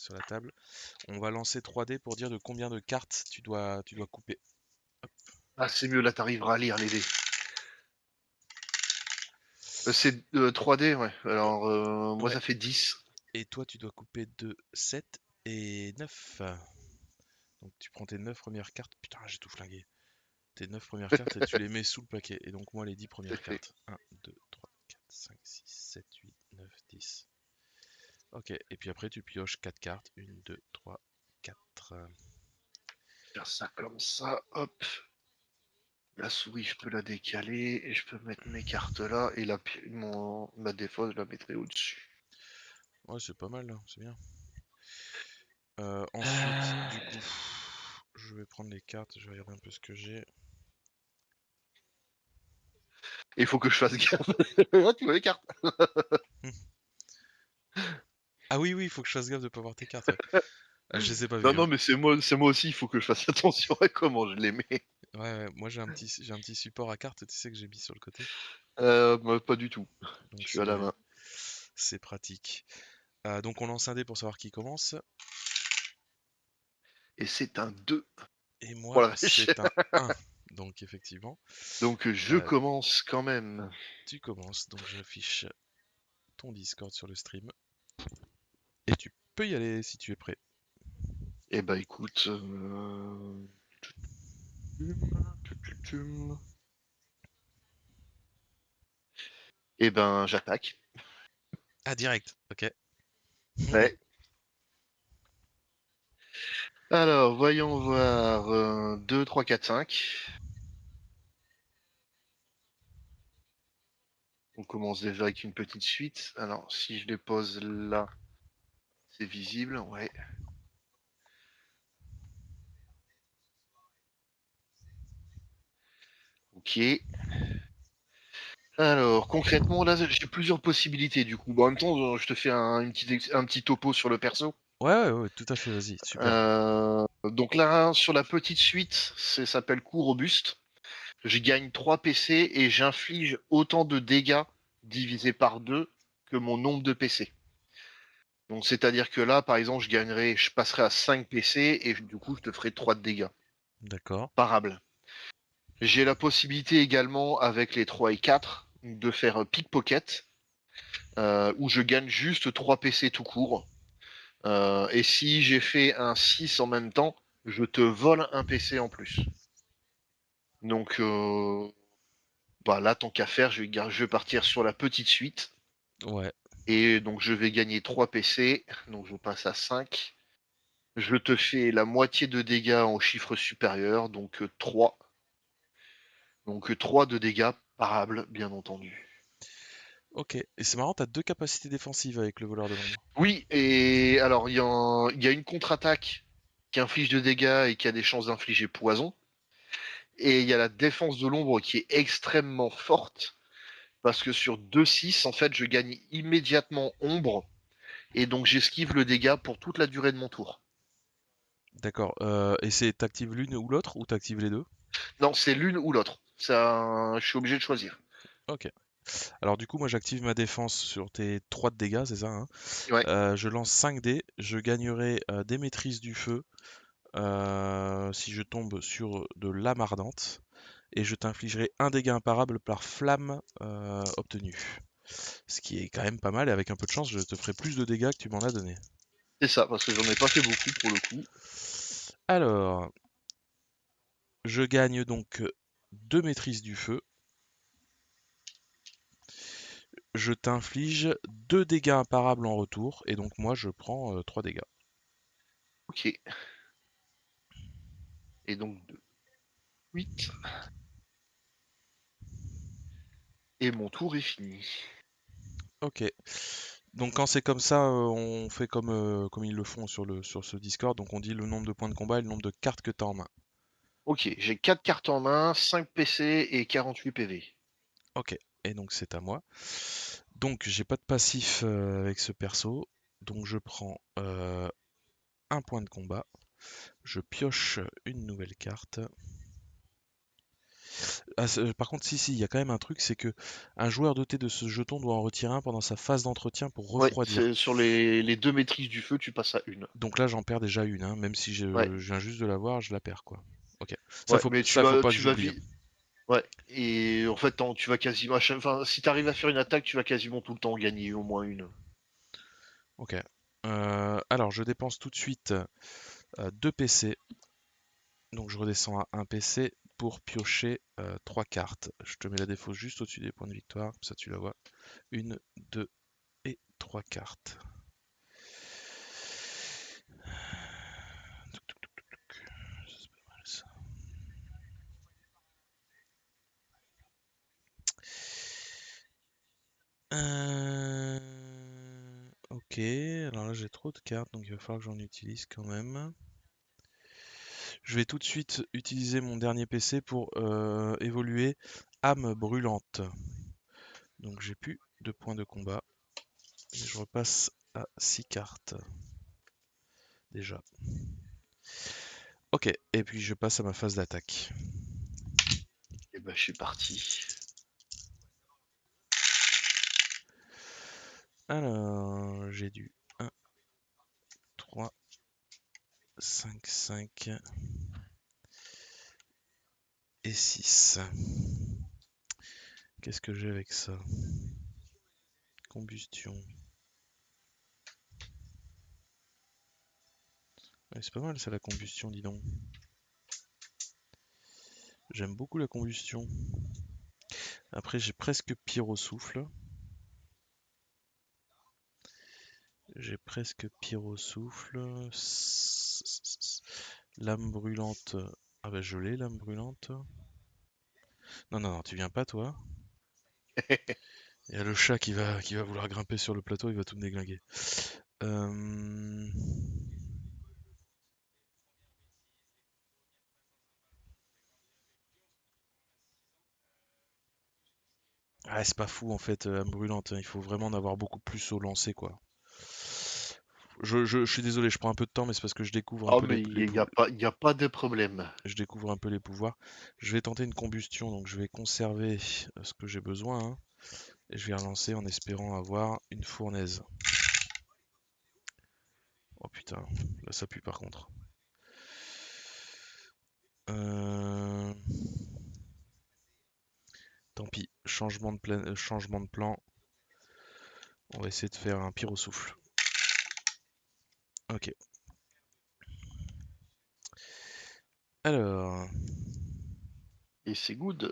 sur la table. On va lancer 3 dés pour dire de combien de cartes tu dois couper. Ah, c'est mieux, là, t'arriveras à lire les dés. C'est 3D, ouais. Alors, moi, Ouais. ça fait 10. Et toi, tu dois couper de 7 et 9. Donc tu prends tes 9 premières cartes. Putain, j'ai tout flingué. Tes 9 premières cartes et tu les mets sous le paquet. Et donc moi, les 10 C'est premières fait. cartes. 1, 2, 3, 4, 5, 6, 7, 8, 9, 10. Ok, et puis après, tu pioches 4 cartes. 1, 2, 3, 4. Faire ça comme ça, hop. La souris, je peux la décaler et je peux mettre mes cartes là et ma défausse, je la mettrai au-dessus. Ouais, c'est pas mal, là, c'est bien. Ensuite, Euh, du coup, je vais prendre les cartes. Je vais regarder un peu ce que j'ai. Il faut que je fasse gaffe. Ah, tu vois les cartes. Ah oui, oui, il faut que je fasse gaffe de pas voir tes cartes. Ouais. Ah, je les ai pas Non, vues, hein. non, mais c'est moi aussi, il faut que je fasse attention à comment je les mets. Ouais, ouais, moi j'ai un petit support à cartes, tu sais, que j'ai mis sur le côté. Moi, pas du tout. Je Donc suis à la main. c'est pratique. Donc on lance un dé pour savoir qui commence. Et c'est un 2. Et Oh moi, la vache. c'est un 1. Donc effectivement, Donc je euh, commence quand même. tu commences. Donc j'affiche ton Discord sur le stream. Et tu peux y aller si tu es prêt. Eh bah écoute. Eh ben j'attaque. Ah, direct, ok. Ouais. Alors, voyons voir. 2, 3, 4, 5. On commence déjà avec une petite suite. Alors, si je les pose là, c'est visible, ouais. Ok. Alors, concrètement, là, j'ai plusieurs possibilités du coup. Bon, en même temps, je te fais un petit topo sur le perso. Ouais, ouais, ouais, tout à fait, vas-y, super. Donc là, sur la petite suite, ça s'appelle coup robuste. Je gagne 3 PC et j'inflige autant de dégâts divisé par 2 que mon nombre de PC. Donc c'est-à-dire que là, par exemple, je passerai à 5 PC et du coup, je te ferai 3 de dégâts. D'accord. Parable. J'ai la possibilité également, avec les 3 et 4, de faire pickpocket, où je gagne juste 3 PC tout court. Et si j'ai fait un 6 en même temps, je te vole un PC en plus. Donc bah là, tant qu'à faire, je vais partir sur la petite suite. Ouais. Et donc je vais gagner 3 PC, donc je passe à 5. Je te fais la moitié de dégâts en chiffre supérieur, donc 3. Donc 3 de dégâts parables, bien entendu. Ok. Et c'est marrant, t'as 2 capacités défensives avec le voleur de l'ombre. Oui, et alors il y a une contre-attaque qui inflige de dégâts et qui a des chances d'infliger poison. Et il y a la défense de l'ombre qui est extrêmement forte, parce que sur 2-6, en fait, je gagne immédiatement ombre, et donc j'esquive le dégât pour toute la durée de mon tour. D'accord. Et t'actives l'une ou l'autre ou t'actives les deux? Non, c'est l'une ou l'autre. Ça, je suis obligé de choisir. Ok. Alors du coup, moi j'active ma défense sur tes 3 de dégâts, c'est ça, hein. Ouais, Je lance 5 dés, je gagnerai des maîtrises du feu si je tombe sur de l'âme ardente, et je t'infligerai un dégât imparable par flamme obtenue. Ce qui est quand même pas mal, et avec un peu de chance, je te ferai plus de dégâts que tu m'en as donné. c'est ça, parce que j'en ai pas fait beaucoup pour le coup. Alors, je gagne donc 2 maîtrises du feu, je t'inflige 2 dégâts imparables en retour, et donc moi je prends 3 dégâts. Ok. Et donc 2, 8. Et mon tour est fini. Ok. Donc quand c'est comme ça, on fait comme ils le font sur ce Discord. Donc on dit le nombre de points de combat et le nombre de cartes que tu as en main. Ok, j'ai 4 cartes en main, 5 PC et 48 PV. Ok, et donc c'est à moi. Donc j'ai pas de passif avec ce perso. Donc je prends un point de combat. Je pioche une nouvelle carte. Ah, par contre, si, il y a quand même un truc, c'est que un joueur doté de ce jeton doit en retirer un pendant sa phase d'entretien pour Ouais, refroidir. c'est sur les deux maîtrises du feu, tu passes à une. Donc là, j'en perds déjà une, hein, même si Ouais, je viens juste de l'avoir, je la perds, quoi. Ok. ouais, mais Ça, faut pas que tu vas j'oublie, hein. vite. Ouais, et en fait, tu vas quasiment, enfin, si t'arrives à faire une attaque, tu vas quasiment tout le temps gagner au moins une. Ok. Alors, je dépense tout de suite 2 PC. Donc, je redescends à 1 PC pour piocher 3 cartes. Je te mets la défausse juste au-dessus des points de victoire, comme ça tu la vois. Une, 2 et 3 cartes. C'est pas mal, ça. Ok, alors là j'ai trop de cartes, donc il va falloir que j'en utilise quand même. Je vais tout de suite utiliser mon dernier PC pour évoluer âme brûlante. Donc j'ai plus de points de combat. Et je repasse à 6 cartes déjà. Ok, et puis je passe à ma phase d'attaque. Et ben, je suis parti. Alors, j'ai du 1, 3, 5, 5 et 6. Qu'est-ce que j'ai avec ça? Combustion. Ouais, c'est pas mal ça la combustion, dis donc. J'aime beaucoup la combustion. Après, j'ai presque pyrosouffle. J'ai presque pyrosouffle. Lame brûlante. Ah bah je l'ai, lame brûlante. Non, non, non, tu viens pas toi. Il y a le chat qui va vouloir grimper sur le plateau, il va tout me déglinguer. Euh... Ah, c'est pas fou en fait, lame brûlante. Il faut vraiment en avoir beaucoup plus au lancer quoi. Je suis désolé, je prends un peu de temps, mais c'est parce que je découvre un Oh, peu mais il y a pas de problème. je découvre un peu les pouvoirs. Je vais tenter une combustion, donc je vais conserver ce que j'ai besoin, hein, et je vais relancer en espérant avoir une fournaise. Oh putain, là ça pue par contre. Euh, Tant pis, changement de plan. On va essayer de faire un pyrosouffle. Ok. Alors, Et c'est good.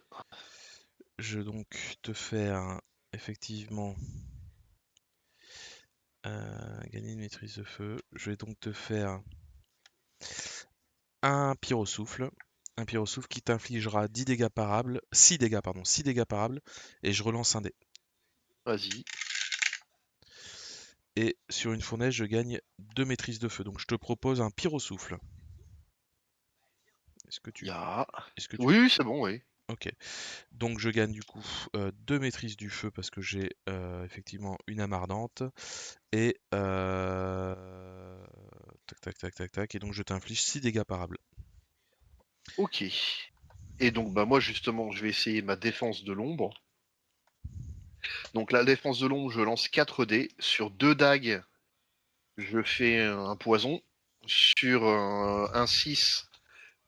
je vais donc te faire effectivement gagner une maîtrise de feu. Je vais donc te faire un pyrosouffle. Un pyrosouffle qui t'infligera 10 dégâts parables, 6 dégâts, pardon, 6 dégâts parables, et je relance un dé. Vas-y. Et sur une fournaise, je gagne 2 maîtrises de feu. Donc je te propose un pyrosouffle. Est-ce que Il y tu... a. Est-ce que tu... Oui, c'est bon, oui. Ok. Donc je gagne du coup 2 maîtrises du feu parce que j'ai effectivement une âme ardente. Et... Tac, tac, tac, tac, tac. Et donc je t'inflige 6 dégâts parables. Ok. Et donc, bah, moi, justement, je vais essayer ma défense de l'ombre. Donc, la défense de l'ombre, je lance 4 dés. Sur 2 dagues, je fais un poison. Sur un 6,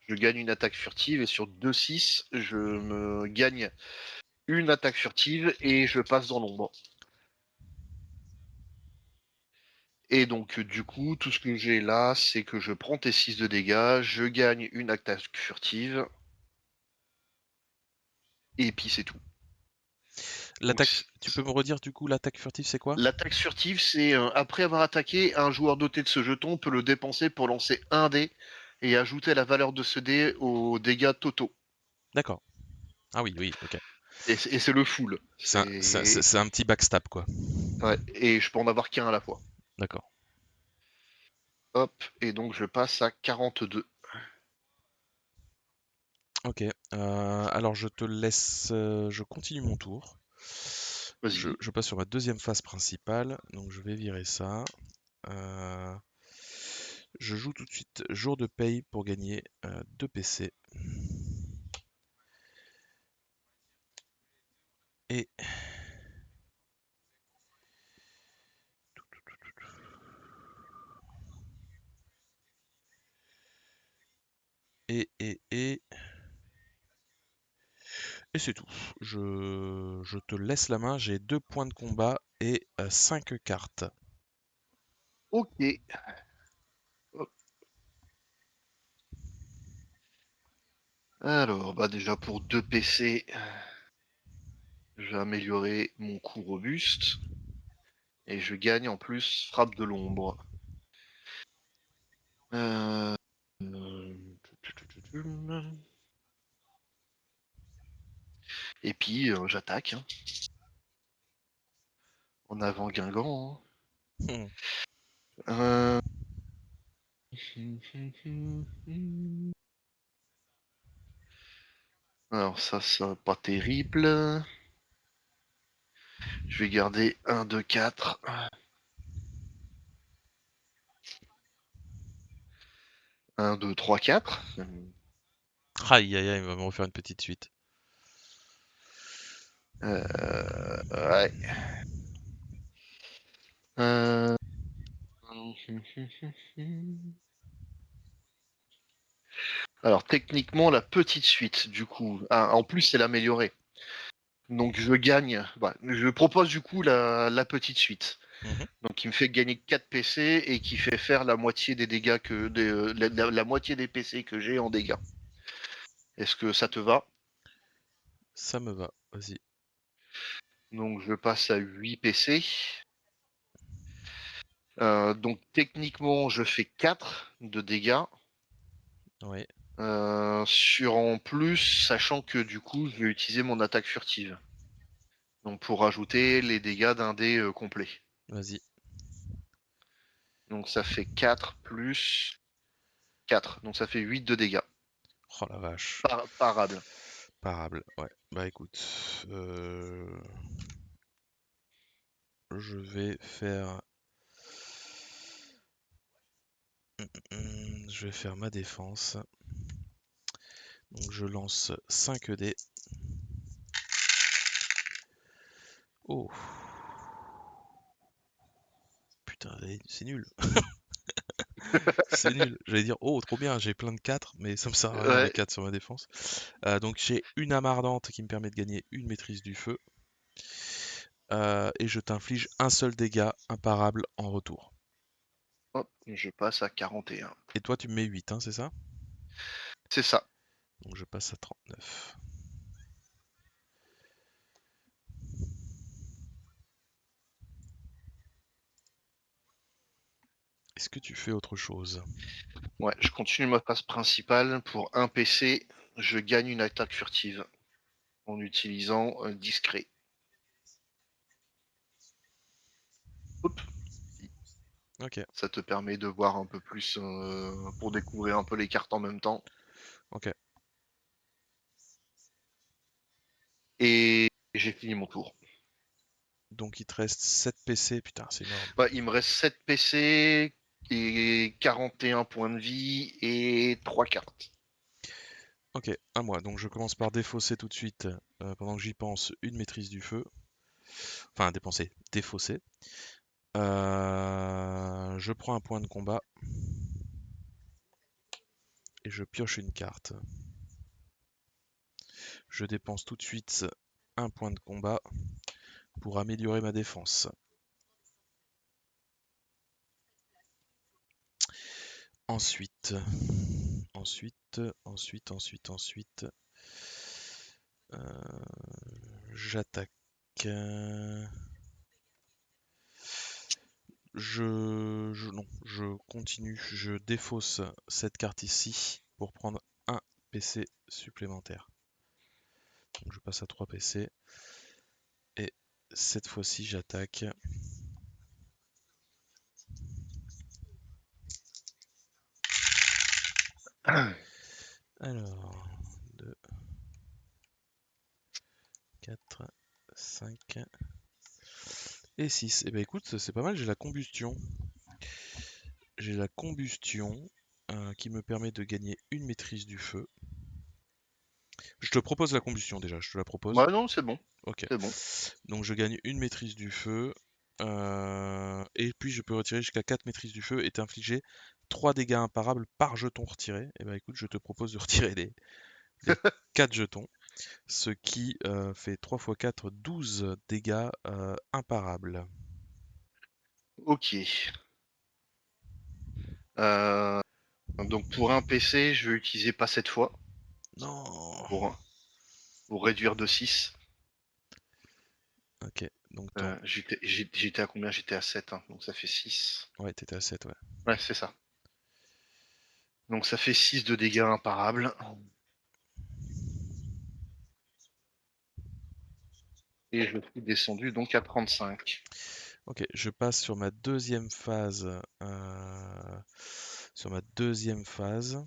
je gagne une attaque furtive. Et sur 2 6, je me gagne une attaque furtive et je passe dans l'ombre. Et donc, du coup, tout ce que j'ai là, c'est que je prends tes 6 de dégâts, je gagne une attaque furtive, et puis c'est tout. Donc, L'attaque... Tu peux me redire du coup l'attaque furtive c'est quoi? l'attaque furtive, c'est après avoir attaqué, un joueur doté de ce jeton peut le dépenser pour lancer un dé et ajouter la valeur de ce dé aux dégâts totaux. D'accord. Ah oui, oui, ok. Et c'est le full. C'est C'est un petit backstab quoi. ouais, et je peux en avoir qu'un à la fois. D'accord. Hop, et donc je passe à 42. Ok. Alors je te laisse... je continue mon tour. Vas-y. Je passe sur ma deuxième phase principale. Donc je vais virer ça. Euh, je joue tout de suite jour de paye pour gagner 2 PC. c'est tout. Je te laisse la main, j'ai 2 points de combat et 5 cartes. Ok. Hop. Alors, bah déjà pour 2 PC, je vais améliorer mon coup robuste. Et je gagne en plus frappe de l'ombre. Euh, euh, Et puis j'attaque, hein. En avant Guingamp, Hmm. hein. Alors ça pas terrible. Je vais garder 1, 2, 4. 1, 2, 3, 4. Aïe aïe aïe, il va me refaire une petite suite. Ouais. Euh, Alors techniquement la petite suite du coup. Ah, en plus c'est l'améliorée. Donc je gagne. Bah, je propose du coup la petite suite. Mhm. Donc il me fait gagner 4 PC et qui fait faire la moitié des dégâts la moitié des PC que j'ai en dégâts. Est-ce que ça te va? Ça me va, vas-y. Donc je passe à 8 PC. Donc techniquement je fais 4 de dégâts. Oui, Sur en plus, sachant que du coup je vais utiliser mon attaque furtive. Donc pour rajouter les dégâts d'un dé complet. vas-y. Donc ça fait 4 plus 4. Donc ça fait 8 de dégâts. Oh la vache. Parable. Parable, ouais. Bah écoute, je vais faire... je vais faire ma défense. Donc je lance 5 dés. Oh, putain, c'est nul. C'est nul. J'allais dire, oh, trop bien, j'ai plein de 4, mais ça me sert à rien les Ouais. 4 sur ma défense. Donc j'ai une âme ardente qui me permet de gagner une maîtrise du feu. Et je t'inflige un seul dégât imparable en retour. Hop, je passe à 41. Et toi, tu me mets 8, hein, c'est ça? C'est ça. Donc je passe à 39. Est-ce que tu fais autre chose? Ouais, je continue ma passe principale. Pour un PC, je gagne une attaque furtive en utilisant un discret. Hop, Ok, ça te permet de voir un peu plus pour découvrir un peu les cartes en même temps. ok. Et j'ai fini mon tour. Donc il te reste 7 PC, putain, c'est énorme. Ouais, il me reste 7 PC et 41 points de vie et 3 cartes. Ok, à moi. Donc je commence par défausser tout de suite, pendant que j'y pense, une maîtrise du feu. Enfin, dépenser, défausser. Je prends un point de combat et je pioche une carte. Je dépense tout de suite un point de combat pour améliorer ma défense. Ensuite, ensuite, j'attaque. Non, je continue, je défausse cette carte ici pour prendre un PC supplémentaire. Donc je passe à 3 PC et cette fois-ci j'attaque. Alors, 2, 4, 5 et 6. Et ben écoute, c'est pas mal, j'ai la combustion. J'ai la combustion qui me permet de gagner une maîtrise du feu. Je te propose la combustion déjà, je te la propose. Bah non, c'est bon. Ok. C'est bon. Donc je gagne une maîtrise du feu. Et puis je peux retirer jusqu'à 4 maîtrises du feu et t'infliger 3 dégâts imparables par jeton retiré. Et bah écoute, je te propose de retirer les 4 jetons. ce qui fait 3 x 4, 12 dégâts imparables. Ok. Euh, donc pour un PC, je vais utiliser pas cette fois Non. pour, pour réduire de 6. Ok, donc ton... J'étais à combien? J'étais à 7, hein, donc ça fait 6. Ouais, t'étais à 7, ouais. Ouais, c'est ça. Donc ça fait 6 de dégâts imparables. Et je suis descendu donc à 35. Ok, je passe sur ma deuxième phase. Sur ma deuxième phase.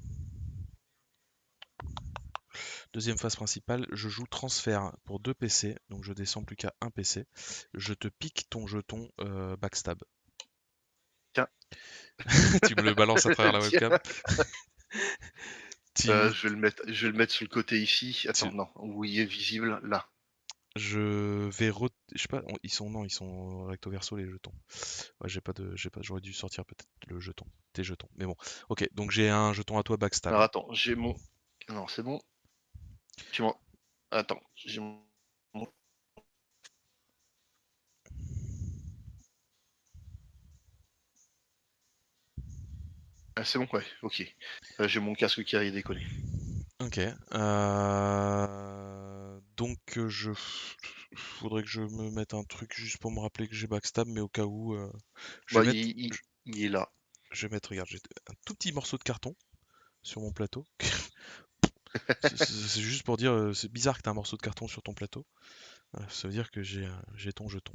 Deuxième phase principale, je joue transfert pour 2 PC, donc je descends plus qu'à 1 PC. Je te pique ton jeton backstab. Tiens. Tu me le balances à travers la Tiens. webcam. Tu, Je vais le mettre sur le côté ici. Attends, tu- non, où il est visible, là. je vais je sais pas, ils sont non, ils sont recto verso les jetons. Ouais, j'aurais dû sortir peut-être le jeton, tes jetons. Mais bon, ok, donc j'ai un jeton à toi backstab. Alors attends, j'ai mon... Non, c'est bon. Tu m'en... Attends, j'ai mon... Ah, c'est bon, ouais, ok. J'ai mon casque qui a déconné. Ok. Donc faudrait que je me mette un truc juste pour me rappeler que j'ai backstab, mais au cas où, je Bah, vais mettre, il est là. je vais mettre, regarde, j'ai un tout petit morceau de carton sur mon plateau. C'est juste pour dire, c'est bizarre que t'aies un morceau de carton sur ton plateau. Ça veut dire que j'ai ton jeton.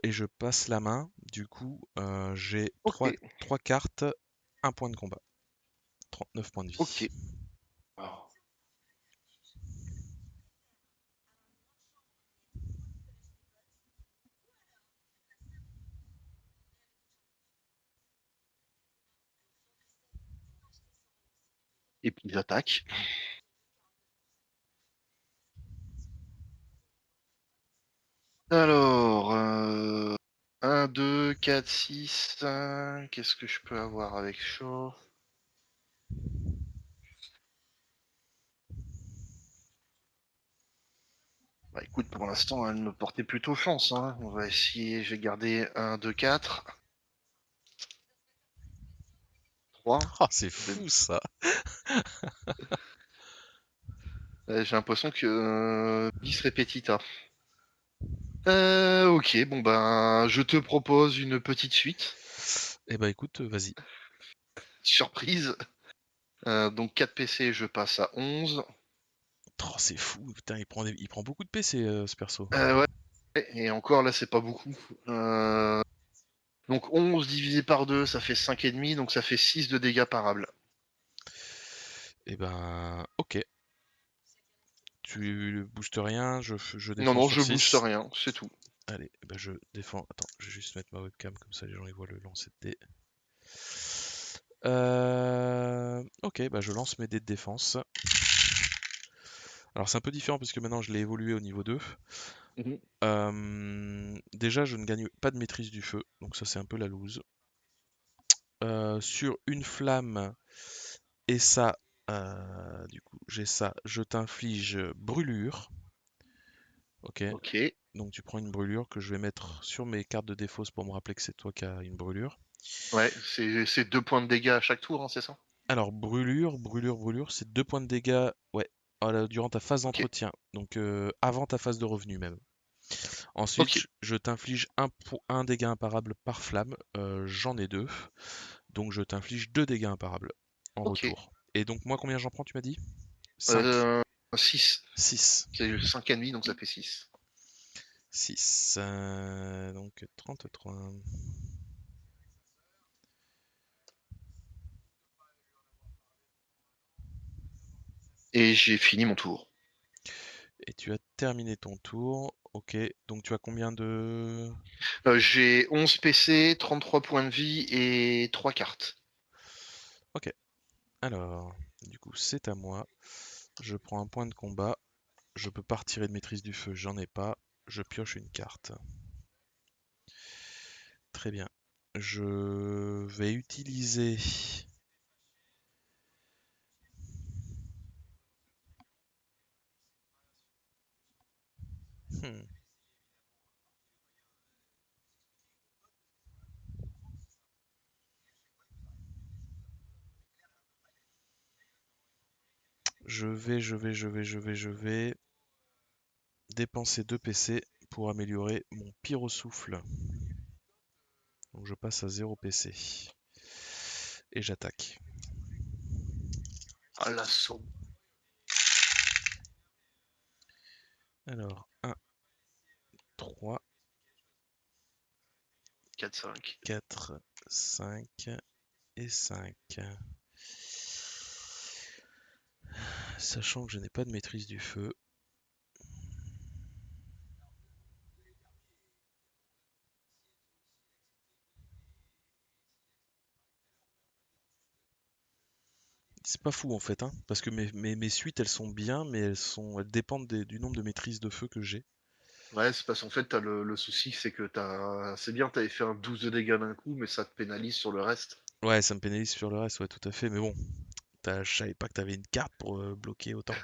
Et je passe la main. Du coup, j'ai Ok, trois cartes, un point de combat, 39 points de ok. vie. Alors, et puis j'attaque. Alors, 1, 2, 4, 6, 5. Qu'est-ce que je peux avoir avec chaud? Bah écoute, pour l'instant, elle me portait plutôt chance, hein. On va essayer, je vais garder 1, 2, 4, 3. Ah, c'est fou ça. J'ai l'impression que bis repetita. Ok, bon ben, je te propose une petite suite. Eh ben écoute, vas-y. Surprise. Donc 4 PC, je passe à 11. Oh, c'est fou, putain, il prend beaucoup de PC ce perso. Ouais, et encore là, c'est pas beaucoup. Euh, donc 11 divisé par 2, ça fait 5,5, donc ça fait 6 de dégâts parables. Eh ben, ok. Tu boostes rien, je Non, défends non, sur je booste 6. rien, c'est tout. Allez, eh ben je défends. Attends, je vais juste mettre ma webcam comme ça les gens ils voient le lancer de dés. Ok, bah je lance mes dés de défense. Alors c'est un peu différent parce que maintenant je l'ai évolué au niveau 2. Mhm. Déjà, je ne gagne pas de maîtrise du feu, donc ça c'est un peu la loose. Sur une flamme, et ça, du coup, j'ai ça, je t'inflige brûlure. Ok, Ok. donc tu prends une brûlure que je vais mettre sur mes cartes de défausse pour me rappeler que c'est toi qui as une brûlure. Ouais, c'est 2 points de dégâts à chaque tour, hein, c'est ça? Alors, brûlure, c'est 2 points de dégâts, ouais, durant ta phase Ok. d'entretien, donc avant ta phase de revenu même. Ensuite, Ok. je t'inflige un dégât imparable par flamme, j'en ai 2, donc je t'inflige 2 dégâts imparables en Ok. retour. Et donc moi, combien j'en prends, tu m'as dit? 5, Euh, 6. 6, C'est 5,5, donc ça fait 6. 6, donc 33. Et j'ai fini mon tour. Et tu as terminé ton tour. Ok, donc tu as combien de... J'ai 11 PC, 33 points de vie et 3 cartes. Ok, alors, du coup c'est à moi. Je prends un point de combat. Je peux pas retirer de maîtrise du feu, j'en ai pas. Je pioche une carte. Très bien. Je vais utiliser... Je vais dépenser 2 PC pour améliorer mon pyrosouffle. Donc je passe à 0 PC. Et j'attaque. Ah, l'assaut. Alors, 1, 3, 4-5. 4, 5 et 5. Sachant que je n'ai pas de maîtrise du feu. C'est pas fou en fait, hein, parce que mes suites elles sont bien, mais elles dépendent du nombre de maîtrises de feu que j'ai. Ouais, c'est parce qu'en fait, t'as le souci, c'est que c'est bien, t'avais fait un 12 de dégâts d'un coup, mais ça te pénalise sur le reste. Ouais, ça me pénalise sur le reste, ouais, tout à fait, mais bon, je savais pas que t'avais une carte pour bloquer autant.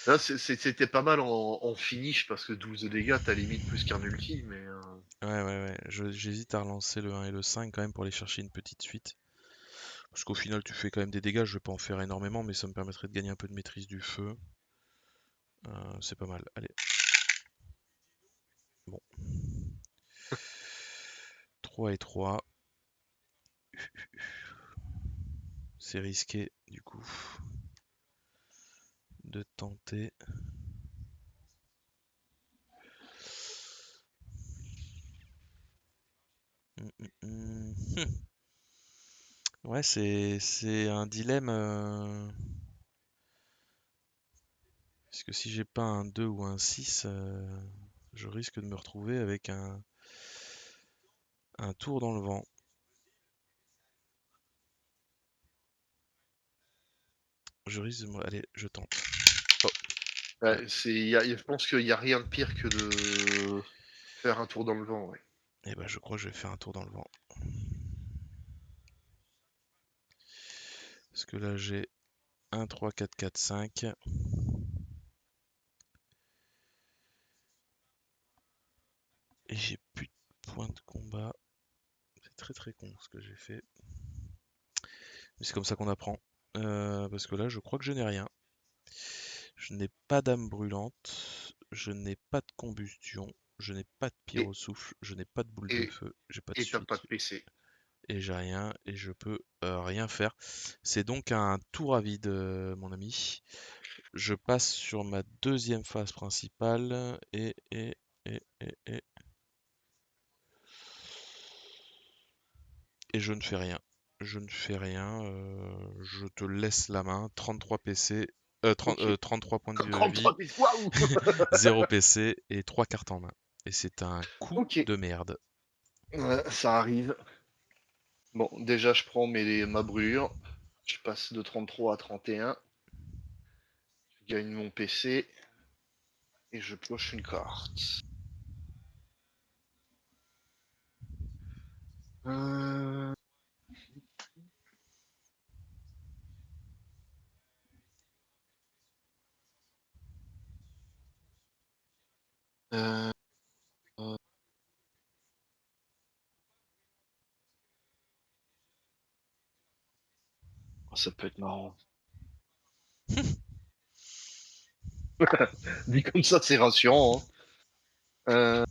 Là, c'était pas mal en finish, parce que 12 de dégâts, t'as limite plus qu'un ulti, mais... Ouais, j'hésite à relancer le 1 et le 5 quand même pour aller chercher une petite suite. Parce qu'au final, tu fais quand même des dégâts, je vais pas en faire énormément, mais ça me permettrait de gagner un peu de maîtrise du feu. C'est pas mal, allez. Bon. 3 et 3. C'est risqué, du coup, de tenter. Ouais, c'est un dilemme. Parce que si j'ai pas un 2 ou un 6, je risque de me retrouver avec un tour dans le vent. Je risque de me... Allez, je tente. Oh, ouais. Ouais, je pense qu'il y a rien de pire que de faire un tour dans le vent, ouais. Et ben, je crois que je vais faire un tour dans le vent. Parce que là, j'ai 1, 3, 4, 4, 5. Et j'ai plus de points de combat. C'est très très con ce que j'ai fait. Mais c'est comme ça qu'on apprend. Parce que là, je crois que je n'ai rien. Je n'ai pas d'âme brûlante. Je n'ai pas de combustion. Je n'ai pas de Et, pyrosouffle. Je n'ai pas de boule de et, feu. J'ai pas de et t'as pas suite. de PC. Et j'ai rien. Et je peux rien faire. C'est donc un tour à vide, mon ami. Je passe sur ma deuxième phase principale. Et je ne fais rien. Je ne fais rien. Je te laisse la main. 33 PC. 33 points de vie. 33 000, waouh. 0 PC et 3 cartes en main. Et c'est un coup Ok, de merde. ouais, ça arrive. Bon, déjà, je prends ma brûlure. Je passe de 33 à 31. Je gagne mon PC. Et je pioche une carte. Euh... euh, oh, ça peut être marrant. Dit comme ça, c'est rassurant, hein.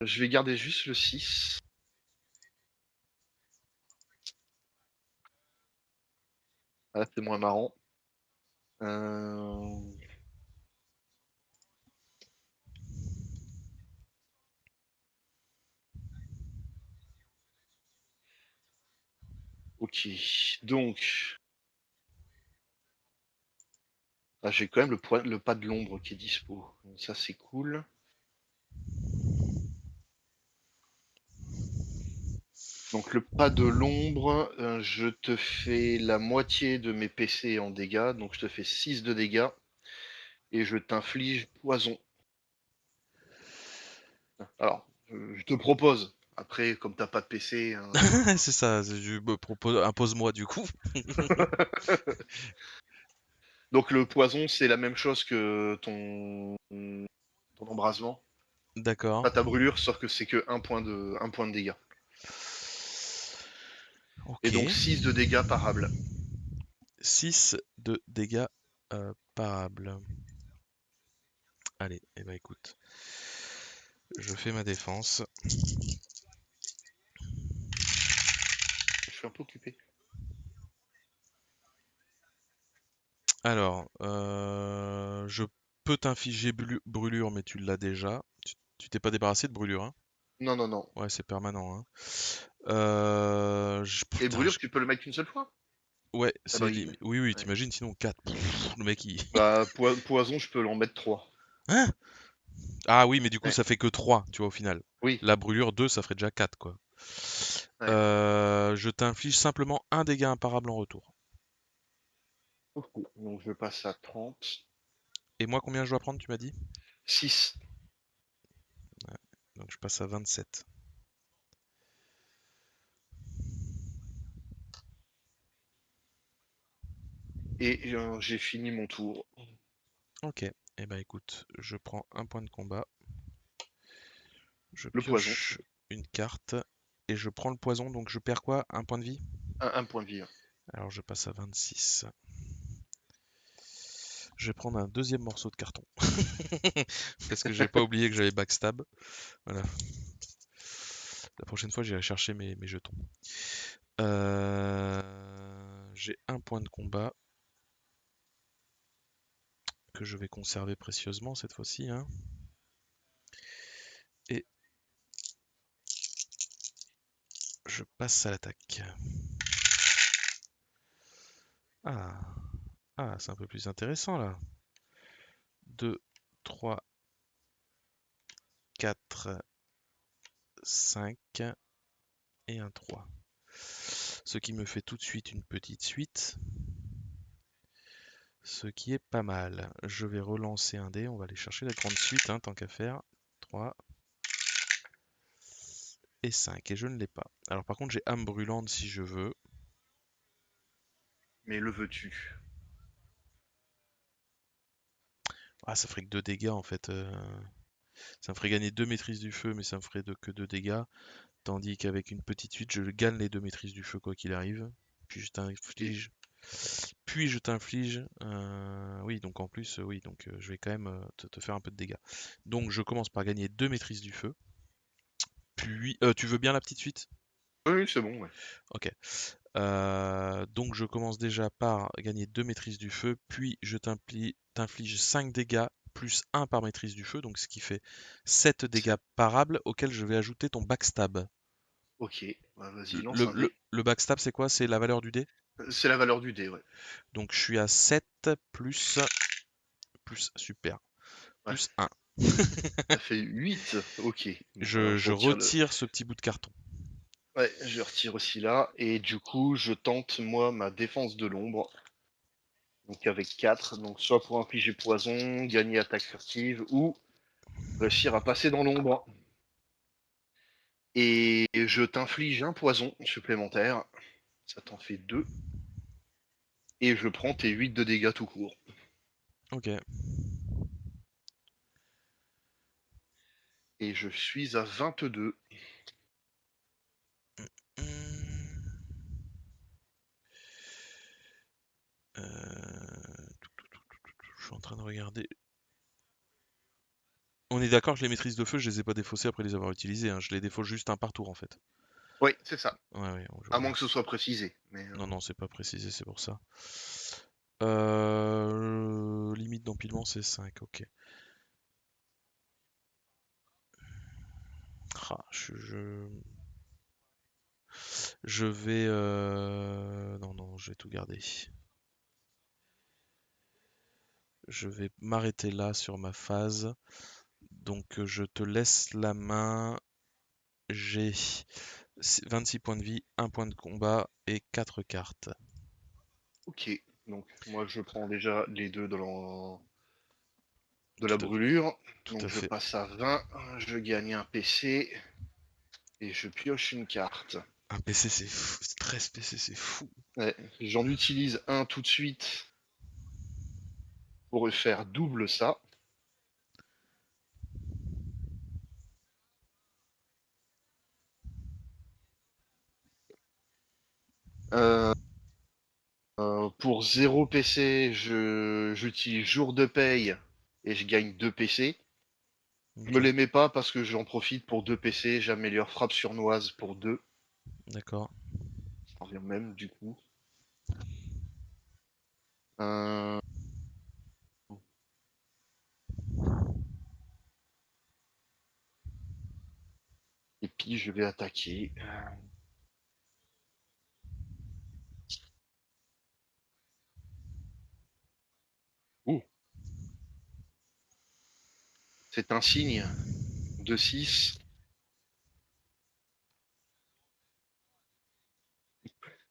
Je vais garder juste le 6. Ah, c'est moins marrant. Euh... Ok, donc... Ah, j'ai quand même le pas de l'ombre qui est dispo. Donc ça, c'est cool. Donc le pas de l'ombre, je te fais la moitié de mes PC en dégâts. Donc je te fais 6 de dégâts. Et je t'inflige poison. Alors, je te propose. Après, comme t'as pas de PC, hein, C'est ça, je me propose, impose-moi du coup. donc le poison, c'est la même chose que ton ton embrasement. D'accord. Pas ta brûlure, sauf que c'est que un point de dégâts. Et Ok. donc 6 de dégâts parables. 6 de dégâts parables. Allez, et bah écoute, je fais ma défense. Je suis un peu occupé. Alors, je peux t'infliger brûlure, mais tu l'as déjà. Tu t'es pas débarrassé de brûlure, hein? Non, non, non. Ouais, c'est permanent, hein. Et Putain, brûlure, tu peux le mettre qu'une seule fois. ouais, Ah bah oui. Oui, oui, Ouais. t'imagines, sinon 4. Le mec, il... Bah, poison, je peux l'en mettre 3. Hein? Ah oui, mais du coup, Ouais. ça fait que 3, tu vois, au final. Oui. La brûlure 2, ça ferait déjà 4, quoi. Ouais. Je t'inflige simplement un dégât imparable en retour. Ok. Donc je passe à 30. Et moi, combien je dois prendre, tu m'as dit? 6. Ouais, donc je passe à 27. Et j'ai fini mon tour. Ok, et ben écoute, je prends un point de combat, je Le poison. pioche une carte, et je prends le poison, donc je perds quoi? Un point de vie? Un point de vie. Alors je passe à 26. Je vais prendre un deuxième morceau de carton. Parce que j'ai pas oublié que j'avais backstab. Voilà. La prochaine fois, j'irai chercher mes jetons. J'ai un point de combat que je vais conserver précieusement cette fois-ci, hein. Et je passe à l'attaque. Ah, ah, c'est un peu plus intéressant là. 2, 3, 4, 5 et un 3. Ce qui me fait tout de suite une petite suite. Ce qui est pas mal. Je vais relancer un dé. On va aller chercher la grande suite, hein, tant qu'à faire. 3 et 5. Et je ne l'ai pas. Alors par contre, j'ai âme brûlante si je veux. Mais le veux-tu? Ah, ça ferait que 2 dégâts en fait. Ça me ferait gagner 2 maîtrises du feu, mais ça me ferait que 2 dégâts. Tandis qu'avec une petite suite, je gagne les 2 maîtrises du feu quoi qu'il arrive. Puis je Ok. t'inflige. Puis je t'inflige. Oui, donc en plus, oui, donc je vais quand même te faire un peu de dégâts. Donc je commence par gagner 2 maîtrises du feu. Puis, tu veux bien la petite suite? Oui, oui, c'est bon, ouais. Ok. Donc je commence déjà par gagner 2 maîtrises du feu, puis je t'inflige 5 dégâts plus 1 par maîtrise du feu, donc ce qui fait 7 dégâts parables auxquels je vais ajouter ton backstab. Ok, bah, vas-y, lance un dé. Le backstab, c'est quoi? C'est la valeur du dé? C'est la valeur du dé, ouais. Donc je suis à 7 super, Ouais, plus 1. ça fait 8. Ok. Bon, alors je Je retire le. retire ce petit bout de carton. Ouais, je retire aussi là. Et du coup, je tente, moi, ma défense de l'ombre. Donc avec 4. Donc soit pour infliger poison, gagner attaque furtive, ou réussir à passer dans l'ombre. Et je t'inflige un poison supplémentaire. Ça t'en fait 2. Et je prends tes 8 de dégâts tout court. Ok. Et je suis à 22. Hum, euh, Je suis en train de regarder. On est d'accord que les maîtrises de feu, je les ai pas défaussées après les avoir utilisées, hein. Je les défausse juste un par tour en fait. Oui, c'est ça. Ouais, ouais, je À vois. moins que ce soit précisé. Mais Non, non, c'est pas précisé, c'est pour ça. Limite d'empilement, c'est 5, ok. Ah, je vais... Non, non, je vais tout garder. Je vais m'arrêter là sur ma phase. Donc je te laisse la main. J'ai 26 points de vie, 1 point de combat et 4 cartes. ok. Donc moi je prends déjà les deux de la Tout à, brûlure. tout Donc à je fait. passe à 20. Je gagne un PC. Et je pioche une carte. Un PC, c'est fou. 13 PC, c'est fou. Ouais, j'en utilise un tout de suite pour faire double ça. Pour 0 PC, j'utilise jour de paye et je gagne 2 PC. Je me Ok, les mets pas parce que j'en profite pour 2 PC, j'améliore frappe surnoise pour 2. d'accord. Ça revient même du coup. Euh, Et puis je vais attaquer. Ouh, c'est un signe de 6.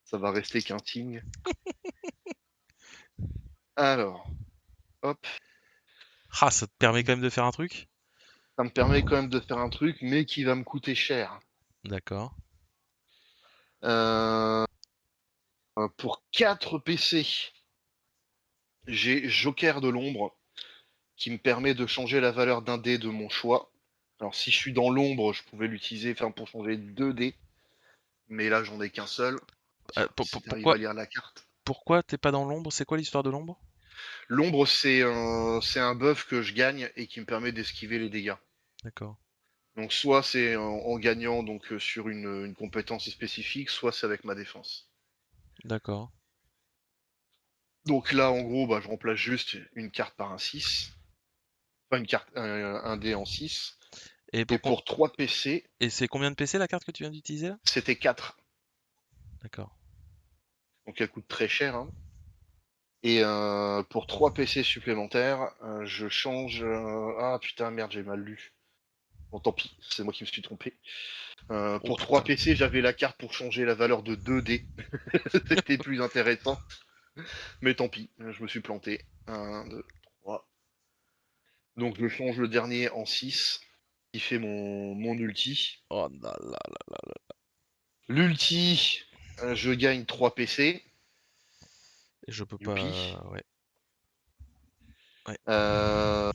Ça va rester qu'un signe. Alors, hop, Ah, ça te permet quand même de faire un truc? ça me permet quand même de faire un truc, mais qui va me coûter cher. D'accord. Euh, pour 4 PC, j'ai Joker de l'ombre qui me permet de changer la valeur d'un dé de mon choix. Alors si je suis dans l'ombre, je pouvais l'utiliser pour changer 2 dés, mais là j'en ai qu'un seul. Ah, Tiens, si tu arrives pourquoi, à lire la carte. pourquoi t'es pas dans l'ombre? C'est quoi l'histoire de l'ombre? L'ombre, c'est un buff que je gagne et qui me permet d'esquiver les dégâts. D'accord. Donc soit c'est en gagnant donc sur une compétence spécifique, soit c'est avec ma défense. D'accord. Donc là en gros bah, je remplace juste une carte par un 6. Enfin une carte, un dé en 6. Et Et pour com- pour 3 PC, et c'est combien de PC la carte que tu viens d'utiliser là? c'était 4. D'accord. Donc elle coûte très cher, hein. Et pour 3 PC supplémentaires, je change. Ah putain, merde, j'ai mal lu. Bon, tant pis, c'est moi qui me suis trompé. Oh Pour 3 putain. PC, j'avais la carte pour changer la valeur de 2 dés. C'était plus intéressant. Mais tant pis, je me suis planté. 1, 2, 3. Donc je change le dernier en 6, qui fait mon ulti. Oh là là là là. L'ulti, je gagne 3 PC. Et je peux Youpi. pas. Ouais. Ouais. Euh,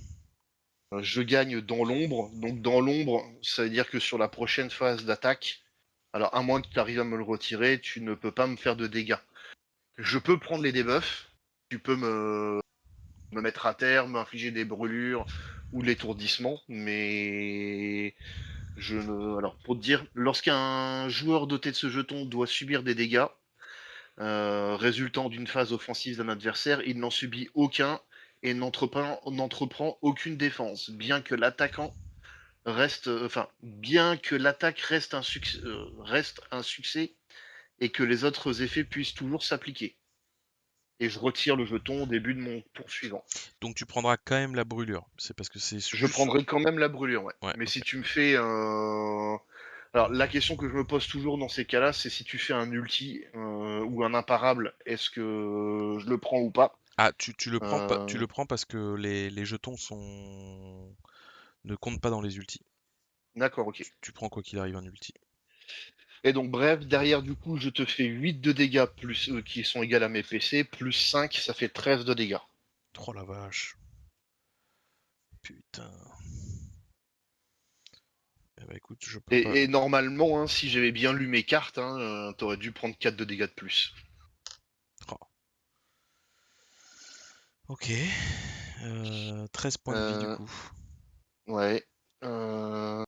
je gagne dans l'ombre. Donc dans l'ombre, ça veut dire que sur la prochaine phase d'attaque, alors à moins que tu arrives à me le retirer, tu ne peux pas me faire de dégâts. Je peux prendre les debuffs, tu peux me mettre à terre, m'infliger des brûlures ou de l'étourdissement, mais je ne. Alors pour te dire, lorsqu'un joueur doté de ce jeton doit subir des dégâts résultant d'une phase offensive d'un adversaire, il n'en subit aucun et n'entreprend aucune défense, bien que l'attaque reste un succès et que les autres effets puissent toujours s'appliquer. Et je retire le jeton au début de mon tour suivant. Donc tu prendras quand même la brûlure. C'est parce que c'est Je juste. prendrai quand même la brûlure, ouais. Ouais, Mais ok. si tu me fais Alors la question que je me pose toujours dans ces cas-là, c'est si tu fais un ulti ou un imparable, est-ce que je le prends ou pas? Ah, tu le prends pas, tu Euh, le prends parce que les jetons sont ne comptent pas dans les ultis. D'accord, ok. Tu prends quoi qu'il arrive un ulti. Et donc bref, derrière du coup, je te fais 8 de dégâts plus qui sont égales à mes PC, plus 5, ça fait 13 de dégâts. Oh la vache. Putain. Eh bah écoute, je peux pas. Et normalement, hein, si j'avais bien lu mes cartes, hein, t'aurais dû prendre 4 de dégâts de plus. Oh. Ok. 13 points de vie du Euh, coup. ouais. Euh,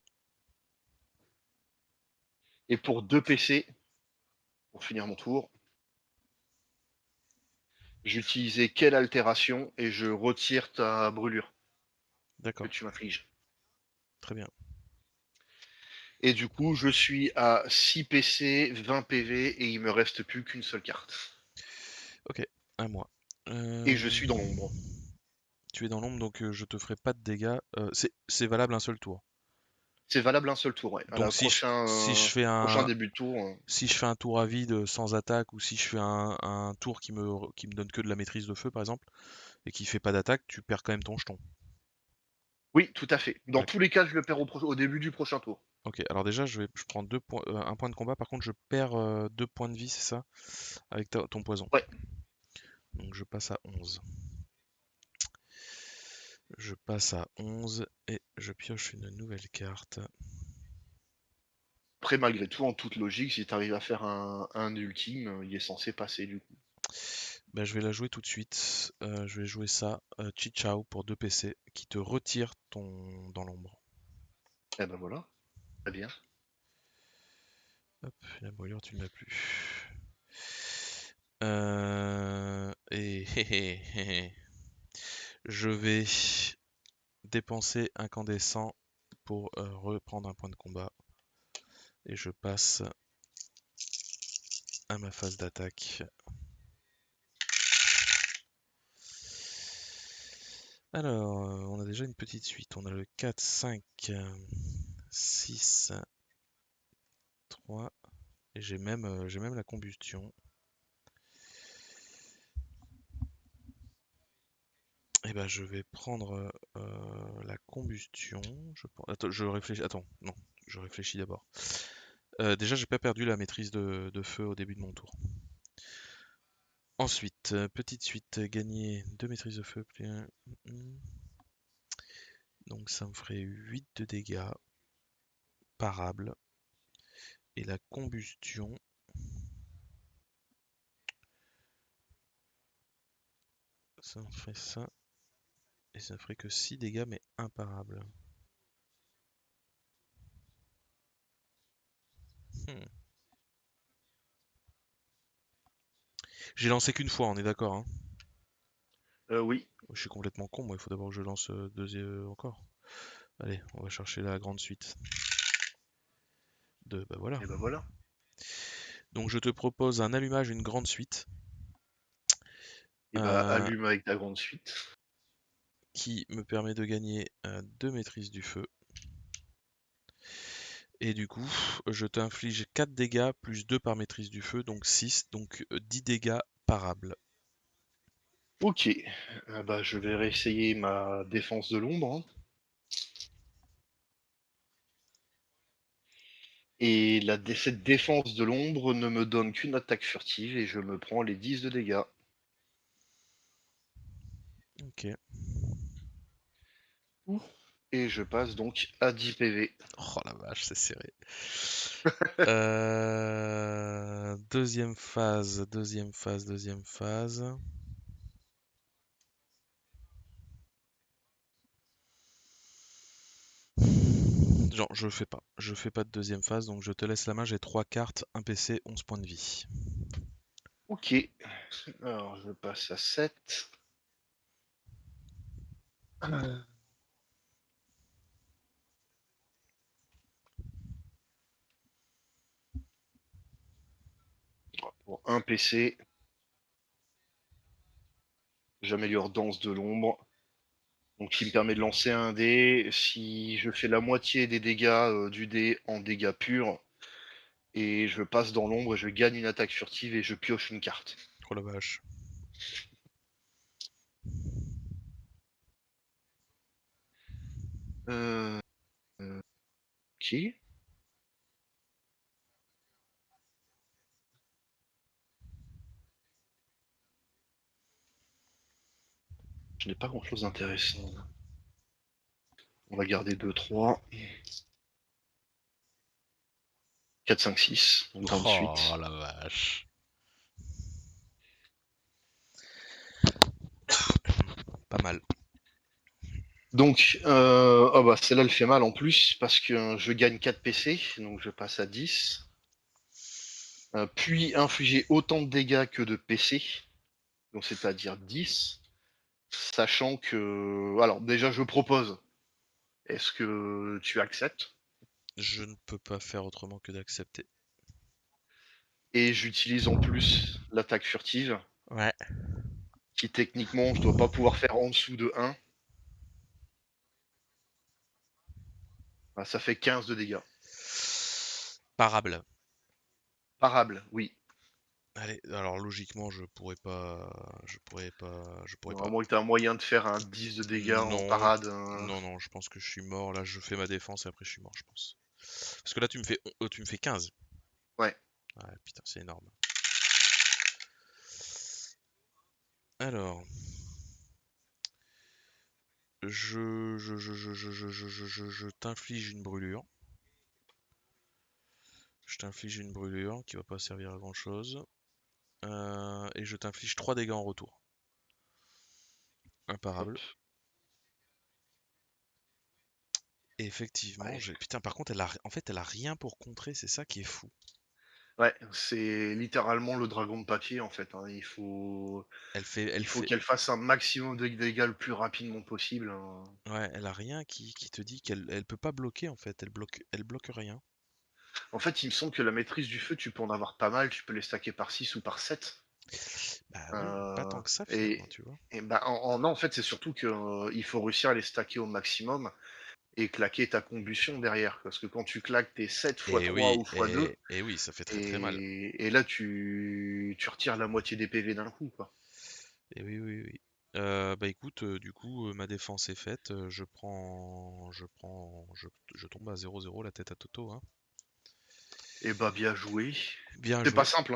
Et pour 2 PC, pour finir mon tour, j'utilisais quelle altération et je retire ta brûlure que D'accord. tu m'infliges. Très bien. Et du coup, je suis à 6 PC, 20 PV et il me reste plus qu'une seule carte. Ok. À moi. Et je suis dans l'ombre. Tu es dans l'ombre donc je te ferai pas de dégâts. C'est valable un seul tour. C'est valable un seul tour, ouais. À Donc la si je fais prochain un début de tour. si je fais un tour à vide sans attaque ou si je fais un tour qui me donne que de la maîtrise de feu par exemple et qui fait pas d'attaque, tu perds quand même ton jeton. Oui, tout à fait. Dans D'accord. tous les cas, je le perds au début du prochain tour. Ok, alors déjà je prends un point de combat, par contre je perds 2 points de vie, c'est ça? Avec ton poison. Ouais. Donc je passe à 11. Je passe à 11 et je pioche une nouvelle carte. Après, malgré tout, en toute logique, si tu arrives à faire un ultime, il est censé passer du coup. Bah, je vais la jouer tout de suite. Je vais jouer ça, Chichao pour 2 PC, qui te retire ton dans l'ombre. Eh ben voilà, très bien. Hop, la brûlure, tu ne l'as plus. Et je vais dépenser incandescent pour reprendre un point de combat. Et je passe à ma phase d'attaque. Alors, on a déjà une petite suite. On a le 4, 5, 6, 3. Et j'ai même la combustion. Et ben, je vais prendre la combustion. Attends, je réfléchis. Attends, non, je réfléchis d'abord. Déjà, j'ai pas perdu la maîtrise de feu au début de mon tour. Ensuite, petite suite, gagner 2 maîtrises de feu. Donc ça me ferait 8 de dégâts parables. Et la combustion, ça me ferait ça. Et ça ferait que 6 dégâts, mais imparables. Hmm. J'ai lancé qu'une fois, on est d'accord, hein. Oui, Je suis complètement con, moi, il faut d'abord que je lance deuxième encore. Allez, on va chercher la grande suite. Bah voilà. et ben voilà. Donc je te propose un allumage, une grande suite, Et ben euh, allume avec ta grande suite. qui me permet de gagner 2 maîtrises du feu. Et du coup, je t'inflige 4 dégâts plus 2 par maîtrise du feu, donc 6, donc 10 dégâts parables. Ok, bah, je vais réessayer ma défense de l'ombre, hein. Et cette défense de l'ombre ne me donne qu'une attaque furtive et je me prends les 10 de dégâts. Ok. Et je passe donc à 10 PV. Oh la vache, c'est serré. Deuxième phase, deuxième phase, deuxième phase. Genre, je fais pas de deuxième phase, donc je te laisse la main, j'ai 3 cartes, un PC, 11 points de vie. Ok, alors je passe à 7. Pour un PC, j'améliore danse de l'ombre. Donc qui me permet de lancer un dé. Si je fais la moitié des dégâts du dé en dégâts purs, et je passe dans l'ombre, je gagne une attaque furtive et je pioche une carte. Oh la vache. Euh, ok. Je n'ai pas grand chose d'intéressant. On va garder 2, 3, 4, 5, 6. Donc grande Oh suite. la vache. Pas mal. Donc, oh bah, celle-là, elle fait mal en plus parce que je gagne 4 PC, donc je passe à 10. Puis infliger autant de dégâts que de PC, donc c'est-à-dire 10. Sachant que. Alors, déjà, je propose. Est-ce que tu acceptes? Je ne peux pas faire autrement que d'accepter. Et j'utilise en plus l'attaque furtive, Ouais. qui techniquement, je dois pas pouvoir faire en dessous de 1. Bah, ça fait 15 de dégâts. Parable. Parable, oui. Allez, alors logiquement, je pourrais pas. À moins que tu aies un moyen de faire un 10 de dégâts en Non, parade. non, non, je pense que je suis mort. Là, je fais ma défense et après je suis mort, je pense. Parce que là, tu me fais 15. Ouais. Ouais, putain, c'est énorme. Alors, je t'inflige une brûlure. Je t'inflige une brûlure qui va pas servir à grand chose. et je t'inflige 3 dégâts en retour. Hop. Imparable. Et effectivement, Ouais. j'ai. Putain, par contre, en fait, elle a rien pour contrer, c'est ça qui est fou. Ouais, c'est littéralement le dragon de papier en fait, hein. Elle fait, elle Il faut fait. qu'elle fasse un maximum de dégâts le plus rapidement possible, hein. Ouais, elle a rien qui te dit qu'elle peut pas bloquer en fait. Elle bloque rien. En fait, il me semble que la maîtrise du feu, tu peux en avoir pas mal, tu peux les stacker par 6 ou par 7. Bah ouais, pas Euh, tant que ça et, finalement, tu vois. et bah, non, en fait, c'est surtout que il faut réussir à les stacker au maximum et claquer ta combustion derrière. Parce que quand tu claques tes 7 fois Et 3 oui, ou fois 2, et oui, ça fait très très mal. et là, tu retires la moitié des PV d'un coup, quoi. Et oui, oui, oui. Bah écoute, du coup, ma défense est faite. Je tombe à 0-0 la tête à Toto, hein. Et bah, bien joué. Bien C'est pas joué. simple, hein.